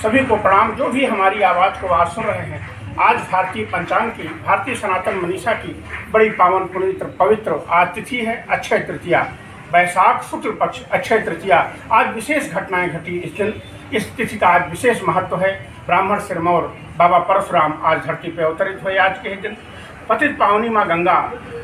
सभी को प्रणाम। जो भी हमारी आवाज़ को आज सुन रहे हैं, आज भारतीय पंचांग की, भारतीय सनातन मनीषा की बड़ी पावन पवित्र आज तिथि है अक्षय तृतीया। वैशाख शुक्ल पक्ष अक्षय तृतीया। आज विशेष घटनाएं घटी इस दिन। इस तिथि का आज विशेष महत्व है। ब्राह्मण सिरमौर बाबा परशुराम आज धरती पर अवतरित हुए। आज के ही दिन पतित पावनी माँ गंगा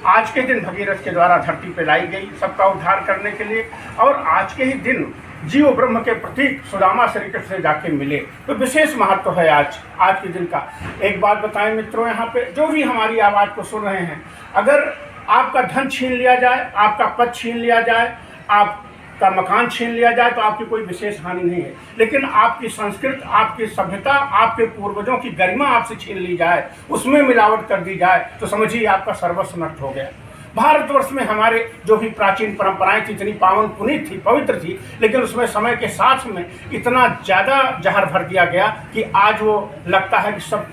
आज के दिन भगीरथ के द्वारा धरती पर लाई गई सबका उद्धार करने के लिए। और आज के ही दिन जीव ब्रह्म के प्रतीक सुदामा श्री कृष्ण से जाके मिले। तो विशेष महत्व है आज के दिन का। एक बात बताएं मित्रों, यहाँ पे जो भी हमारी आवाज़ को सुन रहे हैं, अगर आपका धन छीन लिया जाए, आपका पद छीन लिया जाए, आपका मकान छीन लिया जाए, तो आपकी कोई विशेष हानि नहीं है। लेकिन आपकी संस्कृति, आपकी सभ्यता, आपके पूर्वजों की गरिमा आपसे छीन ली जाए, उसमें मिलावट कर दी जाए, तो समझिए आपका सर्वस्व नष्ट हो गया। भारतवर्ष में हमारे जो भी प्राचीन परंपराएं थी, इतनी पावन पुनीत थी, पवित्र थी, लेकिन उसमें समय के साथ में इतना ज़्यादा जहर भर दिया गया कि आज वो लगता है कि सब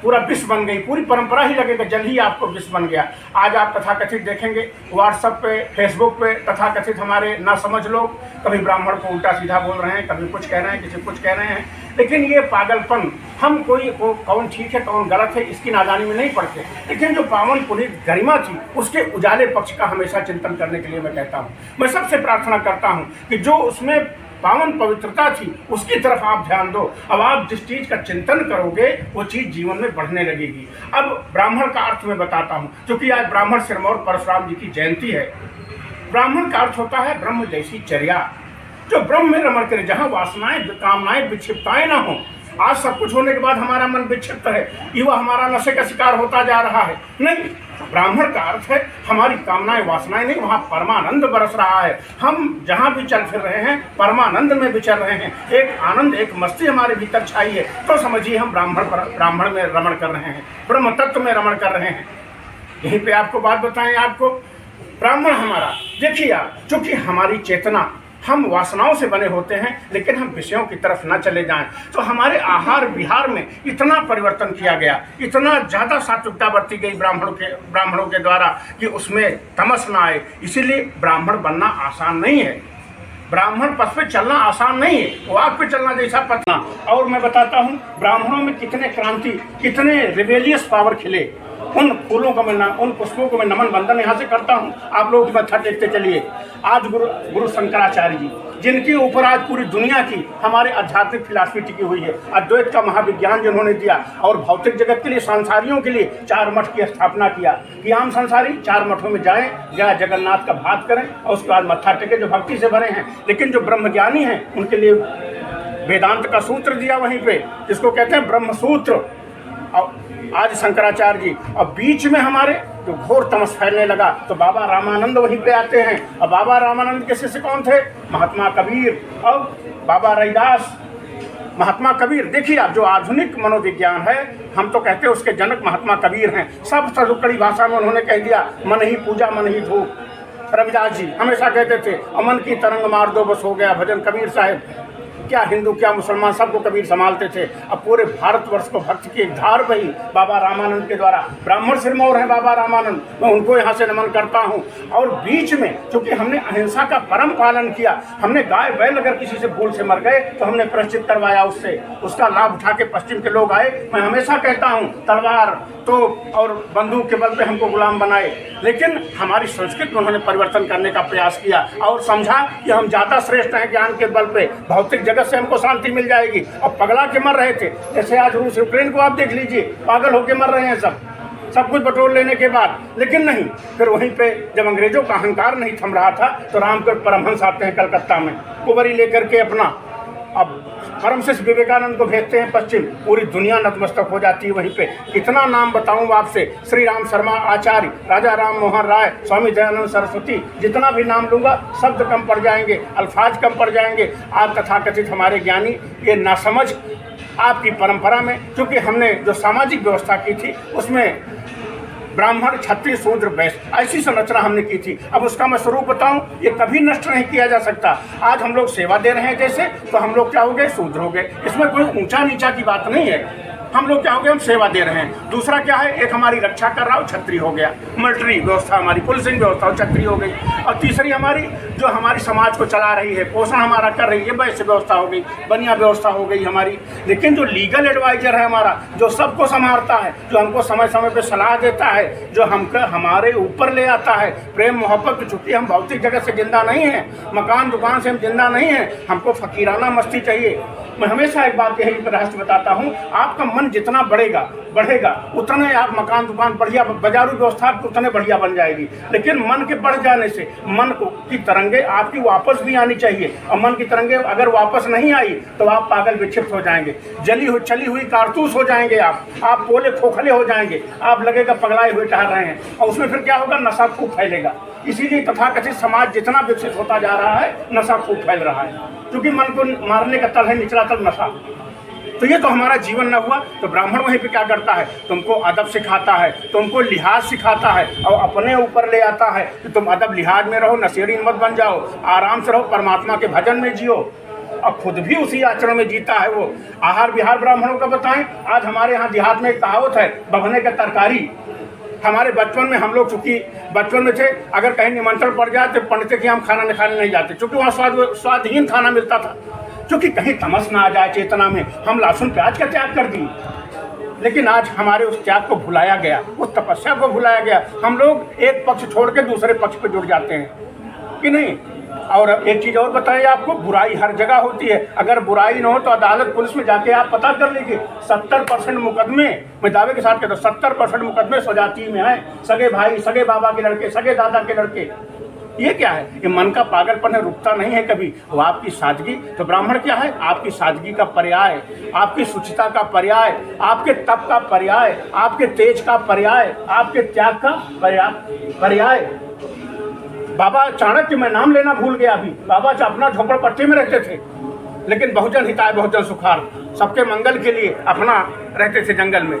पूरा विष बन गई, पूरी परंपरा ही लगेगा जल्द ही आपको विष बन गया। आज आप तथाकथित देखेंगे व्हाट्सएप पे, फेसबुक पे तथाकथित हमारे ना समझ लोग कभी ब्राह्मण को उल्टा सीधा बोल रहे हैं, कभी कुछ कह रहे हैं, किसी कुछ कह रहे हैं। लेकिन ये पागलपन, हम कौन ठीक है कौन गलत है इसकी नादानी में नहीं पड़ते, लेकिन जो पावन पुनीत गरिमा थी उसके उजाले पक्ष का हमेशा चिंतन करने के लिए मैं कहता हूँ। मैं सबसे प्रार्थना करता हूँ कि जो उसमें पावन पवित्रता थी उसकी तरफ आप ध्यान दो। अब आप जिस चीज़ का चिंतन करोगे वो चीज़ जीवन में बढ़ने लगेगी। अब ब्राह्मण का अर्थ मैं बताता हूँ, क्योंकि आज ब्राह्मण सिरमौर परशुराम जी की जयंती है। ब्राह्मण का अर्थ होता है ब्रह्म जैसी चर्या, जो ब्रह्म में रमण करे, जहाँ वासनाएं कामनाएं विक्षिप्ताएं ना हो। आज सब कुछ होने के बाद हमारा मन विक्षिप्त है, युवा हमारा नशे का शिकार होता जा रहा है। नहीं, ब्राह्मण का अर्थ है हमारी कामनाएं वासनाएं नहीं, वहाँ परमानंद बरस रहा है। हम जहाँ भी चल फिर रहे हैं परमानंद में विचर रहे हैं, एक आनंद एक मस्ती हमारे भीतर छाई है। तो समझिए हम ब्राह्मण में रमण कर रहे हैं, ब्रह्म तत्व में रमण कर रहे हैं। यहीं पे आपको बात बताएं, आपको ब्राह्मण हमारा देखिए आप, चूँकि हमारी चेतना, हम वासनाओं से बने होते हैं, लेकिन हम विषयों की तरफ न चले जाएं। तो हमारे आहार विहार में इतना परिवर्तन किया गया, इतना ज़्यादा सात्विकता बरती गई ब्राह्मणों के द्वारा कि उसमें तमस न आए। इसीलिए ब्राह्मण बनना आसान नहीं है। ब्राह्मण पथ पे चलना आसान नहीं है, वाक पे चलना जैसा पथना। और मैं बताता हूँ ब्राह्मणों में कितने क्रांति, कितने रिबेलियस पावर खिले। उन फूलों को मैं, उन पुष्पों को मैं नमन बंदन यहाँ से करता हूँ। आप लोग मत्था टेकते चलिए। आज गुरु शंकराचार्य जी, जिनके ऊपर आज पूरी दुनिया की हमारे आध्यात्मिक फिलॉसफी टिकी हुई है, अद्वैत का महाविज्ञान जिन्होंने दिया, और भौतिक जगत के लिए, संसारियों के लिए 4 मठ की स्थापना किया कि आम संसारी 4 मठों में जाएं, जहाँ जगन्नाथ का भात करें और उसके बाद मत्था टेके, जो भक्ति से भरे हैं। लेकिन जो ब्रह्मज्ञानी हैं उनके लिए वेदांत का सूत्र दिया वहीं पे, जिसको कहते हैं ब्रह्म सूत्र। आज शंकराचार्य जी, और बीच में हमारे जो घोर तमस फैलने लगा तो बाबा रामानंद वहीं पे आते हैं। और बाबा रामानंद के शिष्य कौन थे? महात्मा कबीर और बाबा रैदास। महात्मा कबीर देखिए आप, जो आधुनिक मनोविज्ञान है, हम तो कहते हैं उसके जनक महात्मा कबीर हैं। सब सदुकड़ी भाषा में उन्होंने कह दिया, मन ही पूजा मन ही धूप। रविदास जी हमेशा कहते थे, अमन की तरंग मार दो बस हो गया भजन। कबीर साहब, क्या हिंदू क्या मुसलमान, सबको कबीर संभालते थे। अब पूरे भारतवर्ष को भक्ति की एक धार बही बाबा रामानंद के द्वारा। ब्राह्मण सिरमौर हैं बाबा रामानंद, मैं उनको यहाँ से नमन करता हूँ। और बीच में चूँकि हमने अहिंसा का परम पालन किया, हमने गाय बैल अगर किसी से भूल से मर गए तो हमने प्रायश्चित करवाया उससे, उसका लाभ उठा के पश्चिम के लोग आए। मैं हमेशा कहता हूँ तलवार तो और बंदूक के बल पे हमको गुलाम बनाए, लेकिन हमारी संस्कृति में उन्होंने परिवर्तन करने का प्रयास किया और समझा कि हम ज़्यादा श्रेष्ठ हैं ज्ञान के बल पे, भौतिक जगत से हमको शांति मिल जाएगी। और पगला के मर रहे थे, जैसे आज रूस यूक्रेन को आप देख लीजिए, पागल होके मर रहे हैं सब कुछ बटोर लेने के बाद। लेकिन नहीं, फिर वहीं पे जब अंग्रेजों का अहंकार नहीं थम रहा था तो रामकृष्ण परमहंस आते हैं कलकत्ता में, कुंवरी लेकर के अपना, अब परमशिष्य विवेकानंद को भेजते हैं पश्चिम, पूरी दुनिया नतमस्तक हो जाती है वहीं पे। कितना नाम बताऊं आपसे, श्री राम शर्मा आचार्य, राजा राम मोहन राय, स्वामी दयानंद सरस्वती, जितना भी नाम लूँगा शब्द कम पड़ जाएंगे, अल्फाज कम पड़ जाएंगे। आप तथाकथित हमारे ज्ञानी ये नासमझ आपकी परंपरा में, क्योंकि हमने जो सामाजिक व्यवस्था की थी उसमें ब्राह्मण क्षत्रिय शूद्र वैश्य ऐसी संरचना हमने की थी। अब उसका मैं स्वरूप बताऊं, ये कभी नष्ट नहीं किया जा सकता। आज हम लोग सेवा दे रहे हैं जैसे, तो हम लोग क्या हो गए? शूद्र हो गए। इसमें कोई ऊंचा नीचा की बात नहीं है। हम लोग क्या हो गए, हम सेवा दे रहे हैं। दूसरा क्या है, एक हमारी रक्षा कर रहा हो छत्री हो गया, मिलिट्री व्यवस्था हमारी, पुलिसिंग व्यवस्था हो छत्री हो गई। और तीसरी हमारी जो हमारी समाज को चला रही है, पोषण हमारा कर रही है, वैसे व्यवस्था हो गई, बनिया व्यवस्था हो गई हमारी। लेकिन जो लीगल एडवाइजर है हमारा, जो सबको संभालता है, जो हमको समय समय पे सलाह देता है, जो हमको हमारे ऊपर ले आता है, प्रेम मोहब्बत, चूंकि हम भौतिक जगत से जिंदा नहीं हैं, मकान दुकान से हम जिंदा नहीं हैं, हमको फकीराना मस्ती चाहिए। मैं हमेशा एक बात यही रहस्य बताता हूँ, आपका मन जितना बढ़ेगा उतने आप मकान दुकान बढ़िया, बाजारू व्यवस्था उतने बढ़िया बन जाएगी। लेकिन मन के बढ़ जाने से मन को की तरंगे आपकी वापस भी आनी चाहिए, और मन की तरंगे अगर वापस नहीं आई तो आप पागल विक्षिप्त हो जाएंगे, चली हुई कारतूस हो जाएंगे, आप पोले खोखले हो जाएंगे, आप लगेगा पगलाए हुए टहल रहे हैं, और उसमें फिर क्या होगा, नशा खूब फैलेगा। इसीलिए तथाकथित समाज जितना विकसित होता जा रहा है, नशा खूब फैल रहा है, क्योंकि मन को मारने का तल है निचला तल नशा। तो ये तो हमारा जीवन न हुआ। तो ब्राह्मण वहीं पे क्या करता है, तुमको अदब सिखाता है, तुमको लिहाज सिखाता है, और अपने ऊपर ले आता है कि तुम अदब लिहाज में रहो, नशेड़ी मत बन जाओ, आराम से रहो, परमात्मा के भजन में जियो, और खुद भी उसी आचरण में जीता है वो। आहार विहार ब्राह्मणों का बताएं। आज हमारे यहाँ देहात में एक कहावत है, बभने का तरकारी। हमारे बचपन में हम लोग चूँकि बचपन में थे, अगर कहीं निमंत्रण पड़ जाए तो पंडित के हम खाना खाने नहीं जाते, क्योंकि वहाँ स्वादहीन खाना मिलता था, क्योंकि कहीं तमस ना आ जाए चेतना में, हम लहसुन प्याज का त्याग कर दिए। लेकिन आज हमारे उस त्याग को भुलाया गया, उस तपस्या को भुलाया गया। हम लोग एक पक्ष छोड़ के दूसरे पक्ष पर जुड़ जाते हैं कि नहीं। और एक चीज़ और बताइए आपको, बुराई हर जगह होती है। अगर बुराई न हो तो अदालत पुलिस में जाके आप पता कर लीजिए, 70% मुकदमे, मैं दावे के साथ कहता हूँ, 70% मुकदमे स्वजाति में हैं, सगे भाई, सगे बाबा के लड़के, सगे दादा के लड़के। ये क्या है, ये मन का पागलपन है, रुकता नहीं है कभी। वो आपकी सादगी, तो ब्राह्मण क्या है, आपकी सादगी का पर्याय, आपकी शुचिता का पर्याय, आपके तप का पर्याय, आपके तेज का पर्याय, आपके त्याग का पर्याय। बाबा चाणक्य, मैं नाम लेना भूल गया अभी, बाबा अपना झोपड़पट्टी में रहते थे, लेकिन बहुजन हिताय बहुजन सुखार, सबके मंगल के लिए अपना रहते थे जंगल में।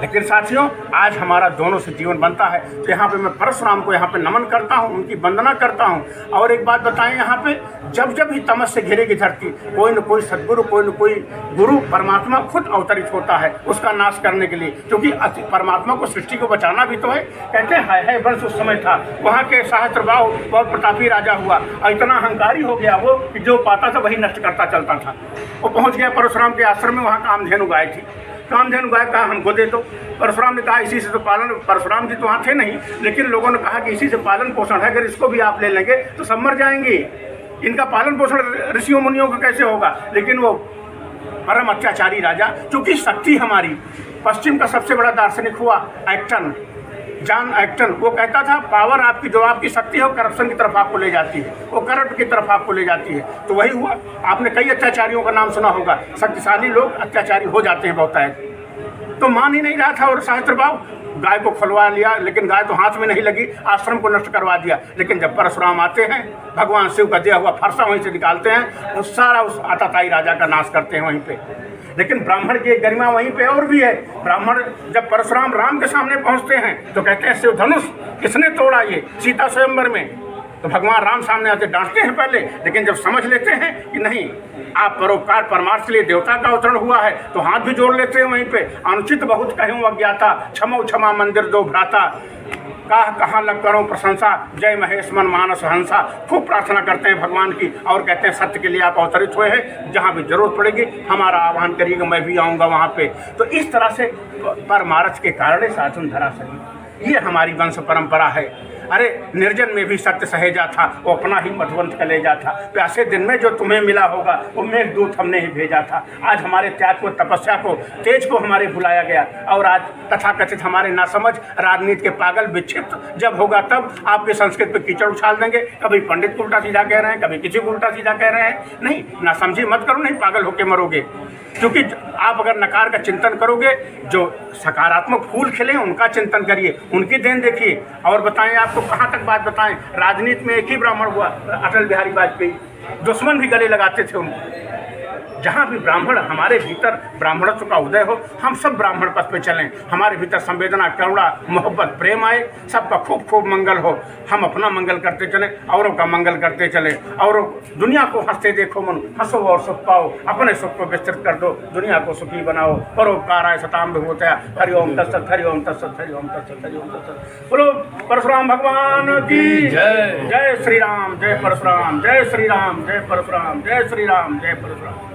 लेकिन साथियों, आज हमारा दोनों से जीवन बनता है। तो यहाँ पे मैं परशुराम को यहाँ पे नमन करता हूँ, उनकी वंदना करता हूँ। और एक बात बताएं, यहाँ पे जब जब ही तमस से घिरेगी धरती, कोई न कोई सदगुरु, कोई न कोई गुरु, परमात्मा खुद अवतरित होता है उसका नाश करने के लिए, क्योंकि परमात्मा को, सृष्टि को बचाना भी तो है। कहते हैं है वंश उस समय था, वहाँ के सहस्त्रबाहु बहुत प्रतापी राजा हुआ, और इतना अहंकारी हो गया वो कि जो पाता था वही नष्ट करता चलता था। वो पहुँच गया परशुराम के आश्रम में, वहाँ कामधेनु गाय थी। कामधेनु गाय कहा हमको दे दो। परशुराम ने कहा इसी से तो पालन, परशुराम जी तो वहाँ थे नहीं, लेकिन लोगों ने कहा कि इसी से पालन पोषण है, अगर इसको भी आप ले लेंगे तो सब मर जाएंगे, इनका पालन पोषण ऋषियों मुनियों का कैसे होगा। लेकिन वो परम अत्याचारी राजा, चूँकि शक्ति हमारी, पश्चिम का सबसे बड़ा दार्शनिक हुआ एक्टन, जॉन एक्टन, वो कहता था पावर आपकी, जो आपकी शक्ति है वो करप्शन की तरफ आपको ले जाती है, वो करप्ट की तरफ आपको ले जाती है। तो वही हुआ। आपने कई अत्याचारियों का नाम सुना होगा, शक्तिशाली लोग अत्याचारी हो जाते हैं बहुत है। तो मान ही नहीं रहा था, और सहस्त्रबाहु गाय को खुलवा लिया, लेकिन गाय तो हाथ में नहीं लगी, आश्रम को नष्ट करवा दिया। लेकिन जब परशुराम आते हैं, भगवान शिव का दिया हुआ फरसा वहीं से निकालते हैं, और सारा उस आताताई राजा का नाश करते हैं वहीं पे। लेकिन ब्राह्मण की गरिमा वहीं पे और भी है। ब्राह्मण जब परशुराम राम के सामने पहुंचते हैं तो कहते हैं शिव धनुष किसने तोड़ा, ये सीता स्वयंवर में। तो भगवान राम सामने आते डांटते हैं पहले, लेकिन जब समझ लेते हैं कि नहीं, आप परोपकार परमार्थ के लिए देवता का अवतरण हुआ है, तो हाथ भी जोड़ लेते हैं वहीं पे। अनुचित बहुत कहूँ अज्ञाता, क्षमो क्षमा मंदिर दो भ्राता, कहाँ लग करो प्रशंसा, जय महेश मन मानस हंसा। खूब प्रार्थना करते हैं भगवान की, और कहते हैं सत्य के लिए आप अवतरित हुए हैं, जहाँ भी जरूरत पड़ेगी हमारा आह्वान करिएगा, मैं भी आऊँगा वहाँ पे। तो इस तरह से परमार्थ के कारण साधन धरा सही, ये हमारी वंश परंपरा है। अरे निर्जन में भी सत्य सहेजा था, वो अपना ही मधुवंत कलेजा था। प्यासे दिन में जो तुम्हें मिला होगा वो मेघदूत हमने ही भेजा था। आज हमारे त्याग को, तपस्या को, तेज को हमारे भुलाया गया, और आज तथाकथित हमारे नासमझ राजनीति के पागल विक्षिप्त जब होगा तब आपके संस्कृत पे कीचड़ उछाल देंगे। कभी पंडित को उल्टा सीधा कह रहे हैं, कभी किसी को उल्टा सीधा कह रहे हैं। नहीं, नासमझी मत करो, नहीं पागल होके मरोगे। क्योंकि आप अगर नकार का चिंतन करोगे, जो सकारात्मक फूल खिले उनका चिंतन करिए, उनकी देन देखिए। और बताएं, आपको कहाँ तक बात बताएं, राजनीति में एक ही ब्राह्मण हुआ, अटल बिहारी वाजपेयी। दुश्मन भी गले लगाते थे उनको। जहाँ भी ब्राह्मण, हमारे भीतर ब्राह्मणत्व का उदय हो, हम सब ब्राह्मण पथ पे चलें, हमारे भीतर संवेदना, करुणा, मोहब्बत, प्रेम आए, सबका खूब खूब मंगल हो, हम अपना मंगल करते चलें, औरों का मंगल करते चलें, और दुनिया को हंसते देखो मन, हंसो और सुख पाओ, अपने सुख को विस्तृत कर दो, दुनिया को सुखी बनाओ, परोपकाराय सताम विभूतया। हरि ओम तत्सत, हरि ओम तत्सत, हरि ओम तत्सत, हरि ओम तत्सत। बोलो परशुराम भगवान की जय। जय श्री राम, जय परशुराम, जय श्री राम, जय परशुराम, जय श्री राम, जय परशुराम।